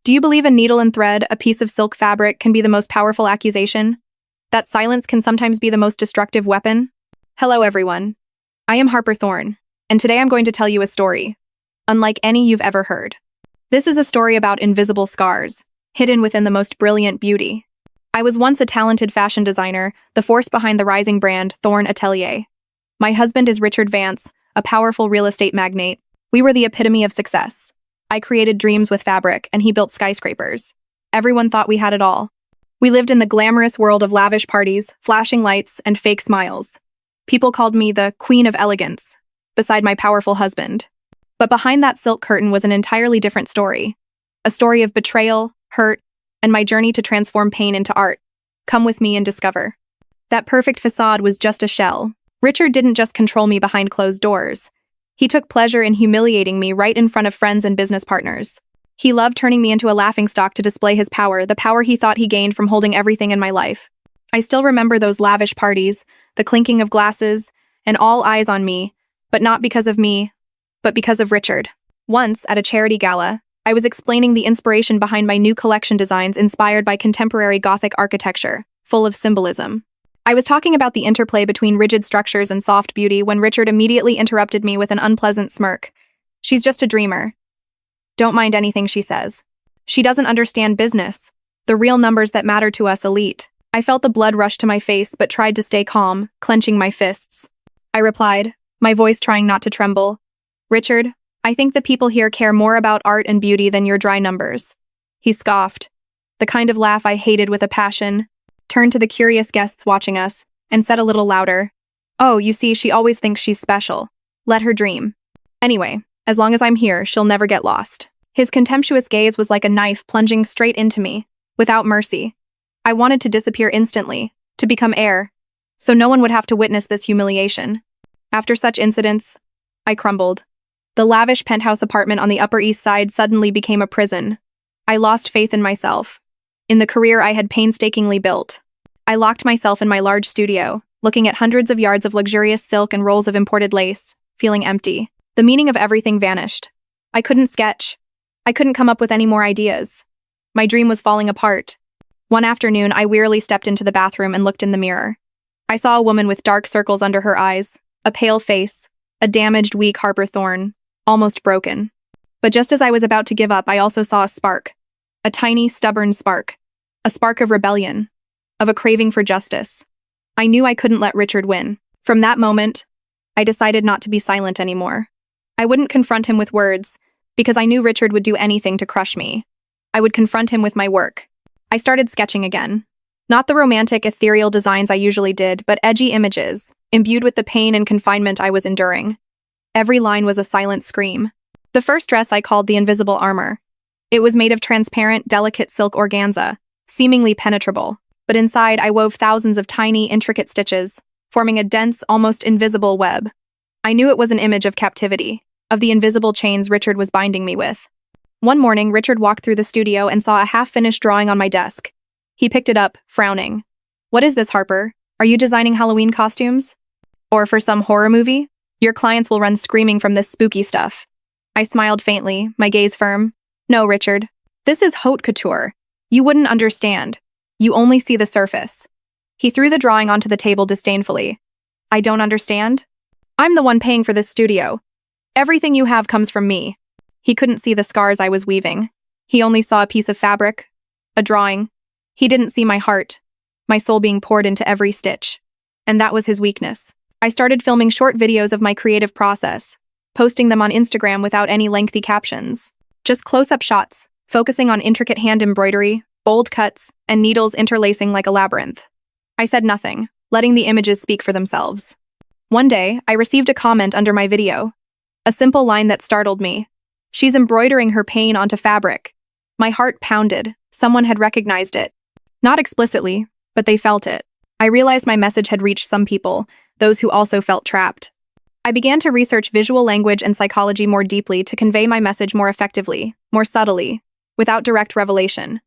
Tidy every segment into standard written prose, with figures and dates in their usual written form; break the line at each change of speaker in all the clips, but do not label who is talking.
Do you believe a needle and thread, a piece of silk fabric, can be the most powerful accusation? That silence can sometimes be the most destructive weapon? Hello, everyone. I am Harper Thorne, and today I'm going to tell you a story, unlike any you've ever heard. This is a story about invisible scars, hidden within the most brilliant beauty. I was once a talented fashion designer, the force behind the rising brand Thorne Atelier. My husband is Richard Vance, a powerful real estate magnate. We were the epitome of success. I created dreams with fabric, and he built skyscrapers. Everyone thought we had it all. We lived in the glamorous world of lavish parties, flashing lights, and fake smiles. People called me the Queen of Elegance, beside my powerful husband. But behind that silk curtain was an entirely different story. A story of betrayal, hurt, and my journey to transform pain into art. Come with me and discover. That perfect facade was just a shell. Richard didn't just control me behind closed doors. He took pleasure in humiliating me right in front of friends and business partners. He loved turning me into a laughingstock to display his power, the power he thought he gained from holding everything in my life. I still remember those lavish parties, the clinking of glasses, and all eyes on me, but not because of me, but because of Richard. Once, at a charity gala, I was explaining the inspiration behind my new collection designs inspired by contemporary Gothic architecture, full of symbolism. I was talking about the interplay between rigid structures and soft beauty when Richard immediately interrupted me with an unpleasant smirk. She's just a dreamer. Don't mind anything she says. She doesn't understand business, the real numbers that matter to us elite. I felt the blood rush to my face but tried to stay calm, clenching my fists. I replied, my voice trying not to tremble. Richard, I think the people here care more about art and beauty than your dry numbers. He scoffed, the kind of laugh I hated with a passion, turned to the curious guests watching us, and said a little louder, oh, you see, she always thinks she's special. Let her dream. Anyway, as long as I'm here, she'll never get lost. His contemptuous gaze was like a knife plunging straight into me, without mercy. I wanted to disappear instantly, to become air, so no one would have to witness this humiliation. After such incidents, I crumbled. The lavish penthouse apartment on the Upper East Side suddenly became a prison. I lost faith in myself, in the career I had painstakingly built. I locked myself in my large studio, looking at hundreds of yards of luxurious silk and rolls of imported lace, feeling empty. The meaning of everything vanished. I couldn't sketch. I couldn't come up with any more ideas. My dream was falling apart. One afternoon, I wearily stepped into the bathroom and looked in the mirror. I saw a woman with dark circles under her eyes, a pale face, a damaged, weak Harper Thorne, almost broken. But just as I was about to give up, I also saw a spark. A tiny, stubborn spark. A spark of rebellion, of a craving for justice. I knew I couldn't let Richard win. From that moment, I decided not to be silent anymore. I wouldn't confront him with words, because I knew Richard would do anything to crush me. I would confront him with my work. I started sketching again. Not the romantic, ethereal designs I usually did, but edgy images, imbued with the pain and confinement I was enduring. Every line was a silent scream. The first dress I called the invisible armor. It was made of transparent, delicate silk organza, seemingly penetrable, but inside I wove thousands of tiny, intricate stitches, forming a dense, almost invisible web. I knew it was an image of captivity, of the invisible chains Richard was binding me with. One morning, Richard walked through the studio and saw a half-finished drawing on my desk. He picked it up, frowning. What is this, Harper? Are you designing Halloween costumes? Or for some horror movie? Your clients will run screaming from this spooky stuff. I smiled faintly, my gaze firm. No, Richard. This is haute couture. You wouldn't understand. You only see the surface. He threw the drawing onto the table disdainfully. I don't understand? I'm the one paying for this studio. Everything you have comes from me. He couldn't see the scars I was weaving. He only saw a piece of fabric, a drawing. He didn't see my heart, my soul being poured into every stitch. And that was his weakness. I started filming short videos of my creative process, posting them on Instagram without any lengthy captions. Just close-up shots, focusing on intricate hand embroidery, bold cuts, and needles interlacing like a labyrinth. I said nothing, letting the images speak for themselves. One day, I received a comment under my video. A simple line that startled me. She's embroidering her pain onto fabric. My heart pounded. Someone had recognized it. Not explicitly, but they felt it. I realized my message had reached some people, those who also felt trapped. I began to research visual language and psychology more deeply to convey my message more effectively, more subtly, without direct revelation.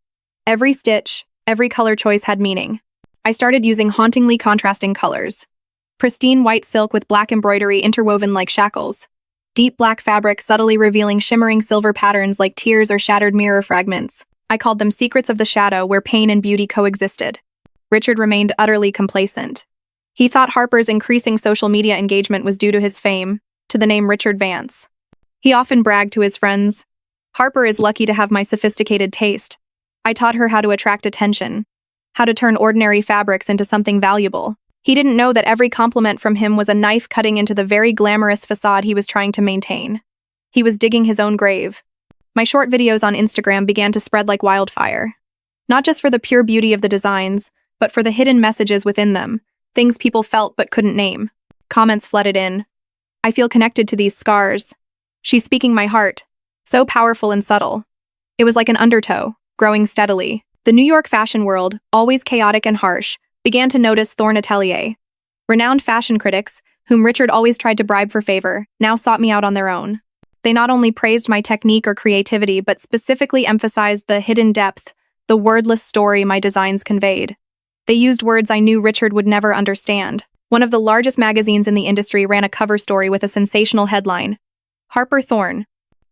Every stitch, every color choice had meaning. I started using hauntingly contrasting colors. Pristine white silk with black embroidery interwoven like shackles. Deep black fabric subtly revealing shimmering silver patterns like tears or shattered mirror fragments. I called them secrets of the shadow where pain and beauty coexisted. Richard remained utterly complacent. He thought Harper's increasing social media engagement was due to his fame, to the name Richard Vance. He often bragged to his friends, "Harper is lucky to have my sophisticated taste. I taught her how to attract attention, how to turn ordinary fabrics into something valuable." He didn't know that every compliment from him was a knife cutting into the very glamorous facade he was trying to maintain. He was digging his own grave. My short videos on Instagram began to spread like wildfire. Not just for the pure beauty of the designs, but for the hidden messages within them, things people felt but couldn't name. Comments flooded in. "I feel connected to these scars. She's speaking my heart. So powerful and subtle." It was like an undertow, growing steadily. The New York fashion world, always chaotic and harsh, began to notice Thorn Atelier. Renowned fashion critics, whom Richard always tried to bribe for favor, now sought me out on their own. They not only praised my technique or creativity, but specifically emphasized the hidden depth, the wordless story my designs conveyed. They used words I knew Richard would never understand. One of the largest magazines in the industry ran a cover story with a sensational headline, "Harper Thorn,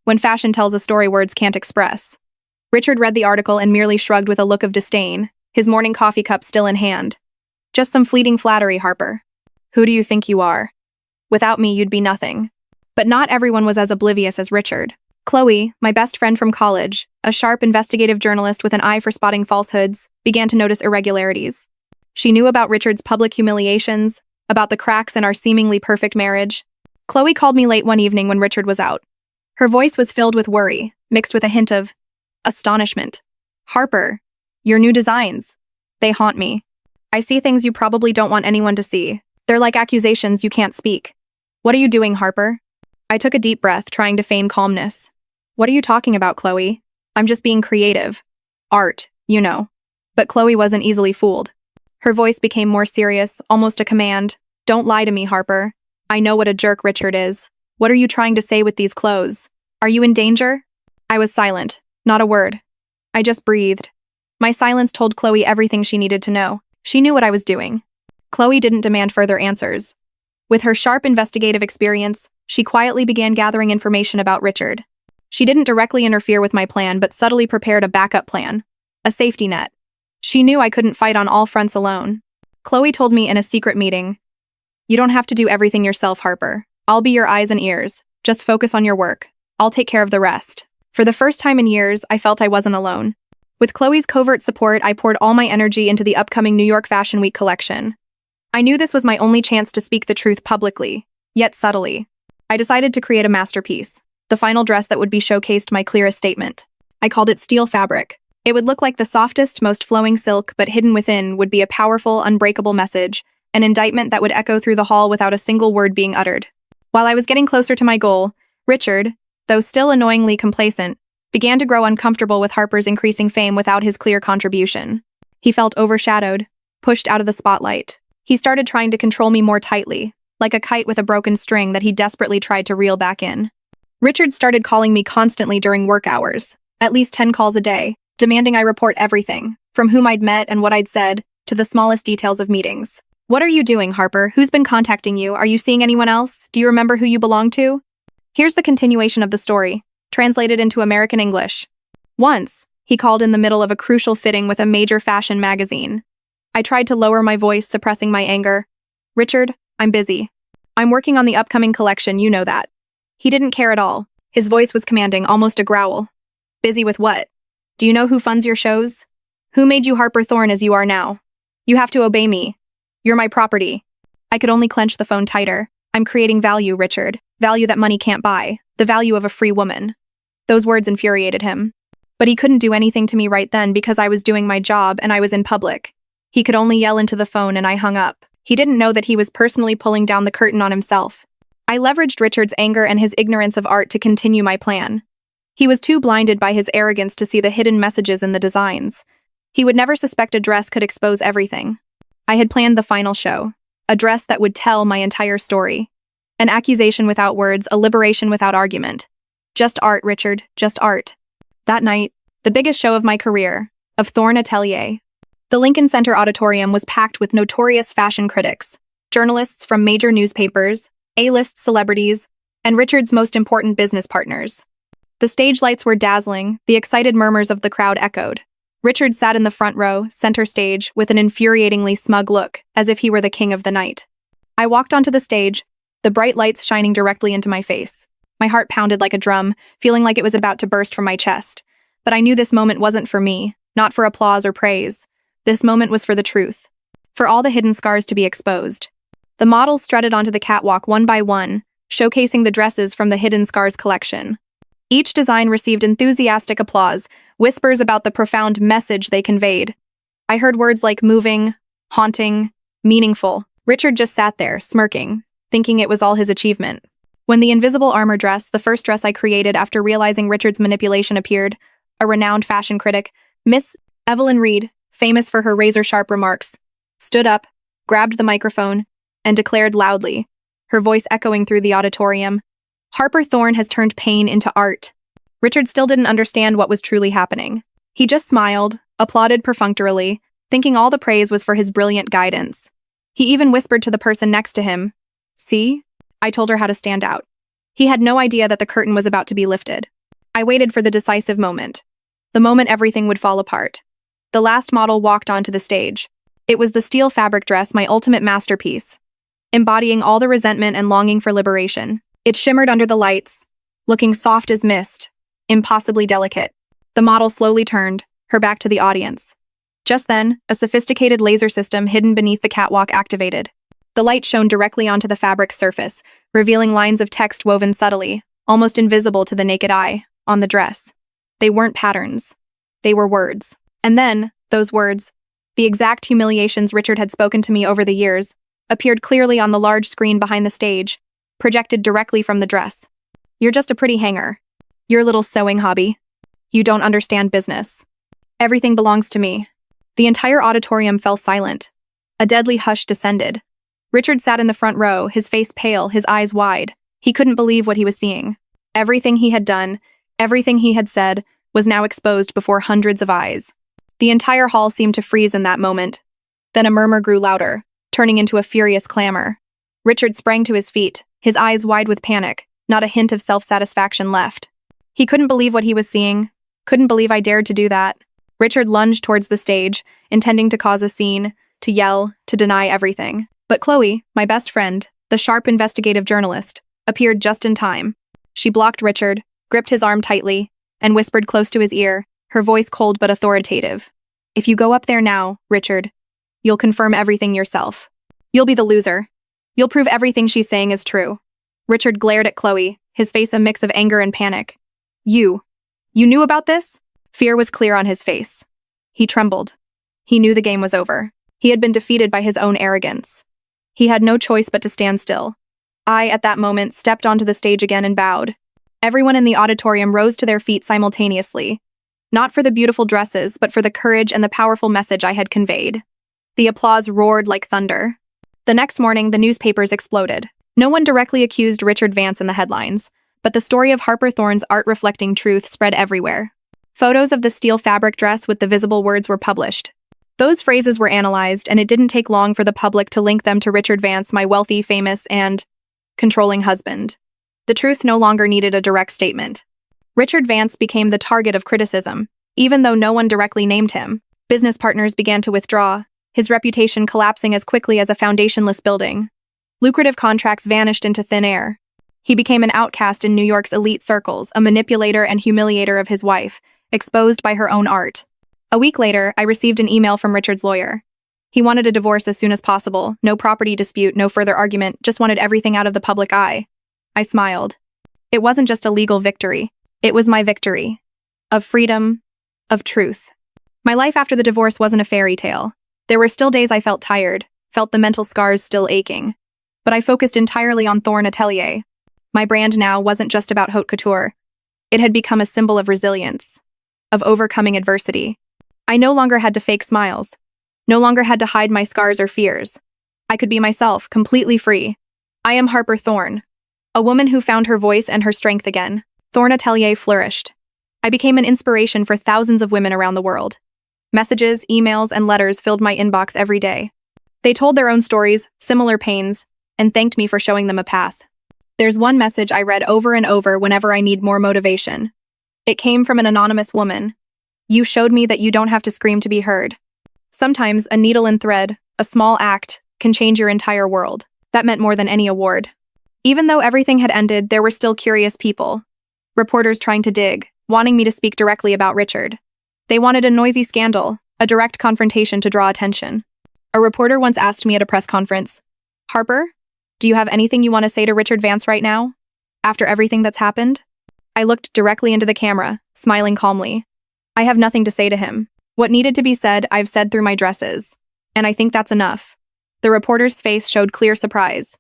when fashion tells a story words can't express." Richard read the article and merely shrugged with a look of disdain, his morning coffee cup still in hand. "Just some fleeting flattery, Harper. Who do you think you are? Without me, you'd be nothing." But not everyone was as oblivious as Richard. Chloe, my best friend from college, a sharp investigative journalist with an eye for spotting falsehoods, began to notice irregularities. She knew about Richard's public humiliations, about the cracks in our seemingly perfect marriage. Chloe called me late one evening when Richard was out. Her voice was filled with worry, mixed with a hint of astonishment. "Harper, your new designs. They haunt me. I see things you probably don't want anyone to see. They're like accusations you can't speak. What are you doing, Harper?" I took a deep breath, trying to feign calmness. "What are you talking about, Chloe? I'm just being creative. Art, you know." But Chloe wasn't easily fooled. Her voice became more serious, almost a command. "Don't lie to me, Harper. I know what a jerk Richard is. What are you trying to say with these clothes? Are you in danger?" I was silent, not a word. I just breathed. My silence told Chloe everything she needed to know. She knew what I was doing. Chloe didn't demand further answers. With her sharp investigative experience, she quietly began gathering information about Richard. She didn't directly interfere with my plan, but subtly prepared a backup plan, a safety net. She knew I couldn't fight on all fronts alone. Chloe told me in a secret meeting, "You don't have to do everything yourself, Harper. I'll be your eyes and ears. Just focus on your work. I'll take care of the rest." For the first time in years, I felt I wasn't alone. With Chloe's covert support, I poured all my energy into the upcoming New York Fashion Week collection. I knew this was my only chance to speak the truth publicly, yet subtly. I decided to create a masterpiece, the final dress that would be showcased my clearest statement. I called it steel fabric. It would look like the softest, most flowing silk, but hidden within would be a powerful, unbreakable message, an indictment that would echo through the hall without a single word being uttered. While I was getting closer to my goal, Richard, though still annoyingly complacent, began to grow uncomfortable with Harper's increasing fame without his clear contribution. He felt overshadowed, pushed out of the spotlight. He started trying to control me more tightly, like a kite with a broken string that he desperately tried to reel back in. Richard started calling me constantly during work hours, at least 10 calls a day, demanding I report everything, from whom I'd met and what I'd said, to the smallest details of meetings. "What are you doing, Harper? Who's been contacting you? Are you seeing anyone else? Do you remember who you belong to?" Here's the continuation of the story, translated into American English. Once, he called in the middle of a crucial fitting with a major fashion magazine. I tried to lower my voice, suppressing my anger. "Richard, I'm busy. I'm working on the upcoming collection, you know that." He didn't care at all. His voice was commanding, almost a growl. "Busy with what? Do you know who funds your shows? Who made you Harper Thorn as you are now? You have to obey me. You're my property." I could only clench the phone tighter. "I'm creating value, Richard. Value that money can't buy. The value of a free woman." Those words infuriated him. But he couldn't do anything to me right then because I was doing my job and I was in public. He could only yell into the phone and I hung up. He didn't know that he was personally pulling down the curtain on himself. I leveraged Richard's anger and his ignorance of art to continue my plan. He was too blinded by his arrogance to see the hidden messages in the designs. He would never suspect a dress could expose everything. I had planned the final show, a dress that would tell my entire story. An accusation without words, a liberation without argument. Just art, Richard, just art. That night, the biggest show of my career, of Thorn Atelier. The Lincoln Center Auditorium was packed with notorious fashion critics, journalists from major newspapers, A-list celebrities, and Richard's most important business partners. The stage lights were dazzling, the excited murmurs of the crowd echoed. Richard sat in the front row, center stage, with an infuriatingly smug look, as if he were the king of the night. I walked onto the stage, the bright lights shining directly into my face. My heart pounded like a drum, feeling like it was about to burst from my chest. But I knew this moment wasn't for me, not for applause or praise. This moment was for the truth, for all the hidden scars to be exposed. The models strutted onto the catwalk one by one, showcasing the dresses from the Hidden Scars collection. Each design received enthusiastic applause, whispers about the profound message they conveyed. I heard words like moving, haunting, meaningful. Richard just sat there, smirking, thinking it was all his achievement. When the invisible armor dress, the first dress I created after realizing Richard's manipulation, appeared, a renowned fashion critic, Miss Evelyn Reed, famous for her razor-sharp remarks, stood up, grabbed the microphone, and declared loudly, her voice echoing through the auditorium, "Harper Thorne has turned pain into art." Richard still didn't understand what was truly happening. He just smiled, applauded perfunctorily, thinking all the praise was for his brilliant guidance. He even whispered to the person next to him, "See? I told her how to stand out." He had no idea that the curtain was about to be lifted. I waited for the decisive moment. The moment everything would fall apart. The last model walked onto the stage. It was the steel fabric dress, my ultimate masterpiece, embodying all the resentment and longing for liberation. It shimmered under the lights, looking soft as mist, impossibly delicate. The model slowly turned, her back to the audience. Just then, a sophisticated laser system hidden beneath the catwalk activated. The light shone directly onto the fabric's surface, revealing lines of text woven subtly, almost invisible to the naked eye, on the dress. They weren't patterns. They were words. And then, those words, the exact humiliations Richard had spoken to me over the years, appeared clearly on the large screen behind the stage, projected directly from the dress. "You're just a pretty hanger. Your little sewing hobby. You don't understand business. Everything belongs to me." The entire auditorium fell silent. A deadly hush descended. Richard sat in the front row, his face pale, his eyes wide. He couldn't believe what he was seeing. Everything he had done, everything he had said, was now exposed before hundreds of eyes. The entire hall seemed to freeze in that moment. Then a murmur grew louder, turning into a furious clamor. Richard sprang to his feet, his eyes wide with panic, not a hint of self-satisfaction left. He couldn't believe what he was seeing, couldn't believe I dared to do that. Richard lunged towards the stage, intending to cause a scene, to yell, to deny everything. But Chloe, my best friend, the sharp investigative journalist, appeared just in time. She blocked Richard, gripped his arm tightly, and whispered close to his ear, her voice cold but authoritative. "If you go up there now, Richard, you'll confirm everything yourself. You'll be the loser. You'll prove everything she's saying is true." Richard glared at Chloe, his face a mix of anger and panic. You knew about this?" Fear was clear on his face. He trembled. He knew the game was over. He had been defeated by his own arrogance. He had no choice but to stand still. I, at that moment, stepped onto the stage again and bowed. Everyone in the auditorium rose to their feet simultaneously, not for the beautiful dresses, but for the courage and the powerful message I had conveyed. The applause roared like thunder. The next morning, the newspapers exploded. No one directly accused Richard Vance in the headlines, but the story of Harper Thorne's art-reflecting truth spread everywhere. Photos of the steel fabric dress with the visible words were published. Those phrases were analyzed, and it didn't take long for the public to link them to Richard Vance, my wealthy, famous, and controlling husband. The truth no longer needed a direct statement. Richard Vance became the target of criticism, even though no one directly named him. Business partners began to withdraw, his reputation collapsing as quickly as a foundationless building. Lucrative contracts vanished into thin air. He became an outcast in New York's elite circles, a manipulator and humiliator of his wife, exposed by her own art. A week later, I received an email from Richard's lawyer. He wanted a divorce as soon as possible, no property dispute, no further argument, just wanted everything out of the public eye. I smiled. It wasn't just a legal victory. It was my victory. Of freedom, of truth. My life after the divorce wasn't a fairy tale. There were still days I felt tired, felt the mental scars still aching. But I focused entirely on Thorne Atelier. My brand now wasn't just about haute couture. It had become a symbol of resilience, of overcoming adversity. I no longer had to fake smiles, no longer had to hide my scars or fears. I could be myself, completely free. I am Harper Thorne, a woman who found her voice and her strength again. Thorne Atelier flourished. I became an inspiration for thousands of women around the world. Messages, emails, and letters filled my inbox every day. They told their own stories, similar pains, and thanked me for showing them a path. There's one message I read over and over whenever I need more motivation. It came from an anonymous woman. You showed me that you don't have to scream to be heard. Sometimes a needle and thread, a small act, can change your entire world. That meant more than any award. Even though everything had ended, there were still curious people. Reporters trying to dig, wanting me to speak directly about Richard. They wanted a noisy scandal, a direct confrontation to draw attention. A reporter once asked me at a press conference, "Harper, do you have anything you want to say to Richard Vance right now? After everything that's happened?" I looked directly into the camera, smiling calmly. I have nothing to say to him. What needed to be said, I've said through my dresses. And I think that's enough. The reporter's face showed clear surprise.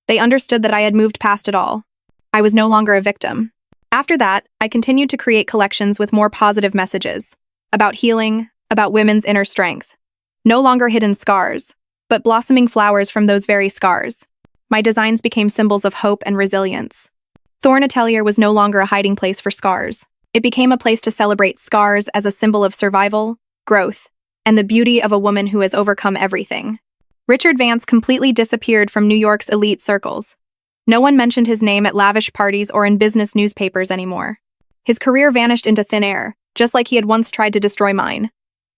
They understood that I had moved past it all. I was no longer a victim. After that, I continued to create collections with more positive messages. About healing, about women's inner strength. No longer hidden scars, but blossoming flowers from those very scars. My designs became symbols of hope and resilience. Thorn Atelier was no longer a hiding place for scars. It became a place to celebrate scars as a symbol of survival, growth, and the beauty of a woman who has overcome everything. Richard Vance completely disappeared from New York's elite circles. No one mentioned his name at lavish parties or in business newspapers anymore. His career vanished into thin air, just like he had once tried to destroy mine.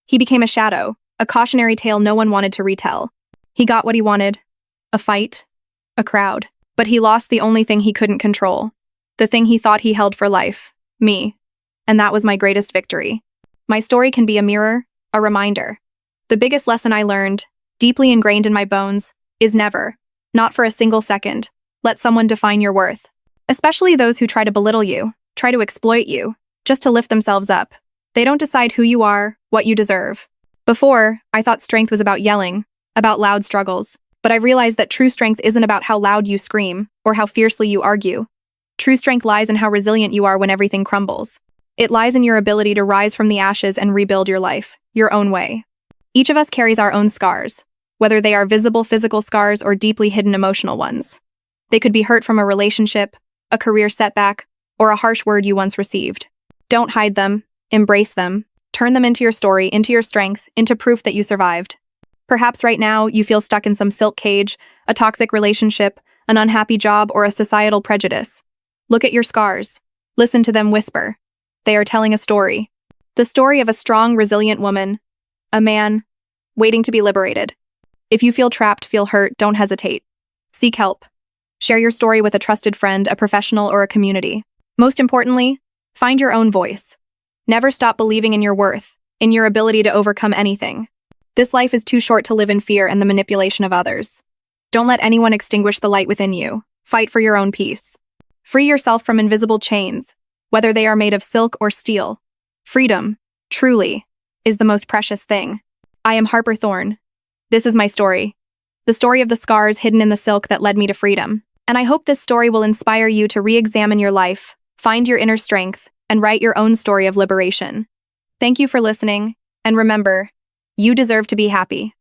He became a shadow, a cautionary tale no one wanted to retell. He got what he wanted. A fight. A crowd. But he lost the only thing he couldn't control. The thing he thought he held for life. Me. And that was my greatest victory. My story can be a mirror, a reminder. The biggest lesson I learned, deeply ingrained in my bones, is never, not for a single second, let someone define your worth. Especially those who try to belittle you, try to exploit you, just to lift themselves up. They don't decide who you are, what you deserve. Before, I thought strength was about yelling, about loud struggles. But I realized that true strength isn't about how loud you scream, or how fiercely you argue. True strength lies in how resilient you are when everything crumbles. It lies in your ability to rise from the ashes and rebuild your life, your own way. Each of us carries our own scars, whether they are visible physical scars or deeply hidden emotional ones. They could be hurt from a relationship, a career setback, or a harsh word you once received. Don't hide them, embrace them, turn them into your story, into your strength, into proof that you survived. Perhaps right now you feel stuck in some silk cage, a toxic relationship, an unhappy job, or a societal prejudice. Look at your scars. Listen to them whisper. They are telling a story. The story of a strong, resilient woman. A man, waiting to be liberated. If you feel trapped, feel hurt, don't hesitate. Seek help. Share your story with a trusted friend, a professional, or a community. Most importantly, find your own voice. Never stop believing in your worth, in your ability to overcome anything. This life is too short to live in fear and the manipulation of others. Don't let anyone extinguish the light within you. Fight for your own peace. Free yourself from invisible chains, whether they are made of silk or steel. Freedom, truly, is the most precious thing. I am Harper Thorn. This is my story. The story of the scars hidden in the silk that led me to freedom. And I hope this story will inspire you to re-examine your life, find your inner strength, and write your own story of liberation. Thank you for listening, and remember, you deserve to be happy.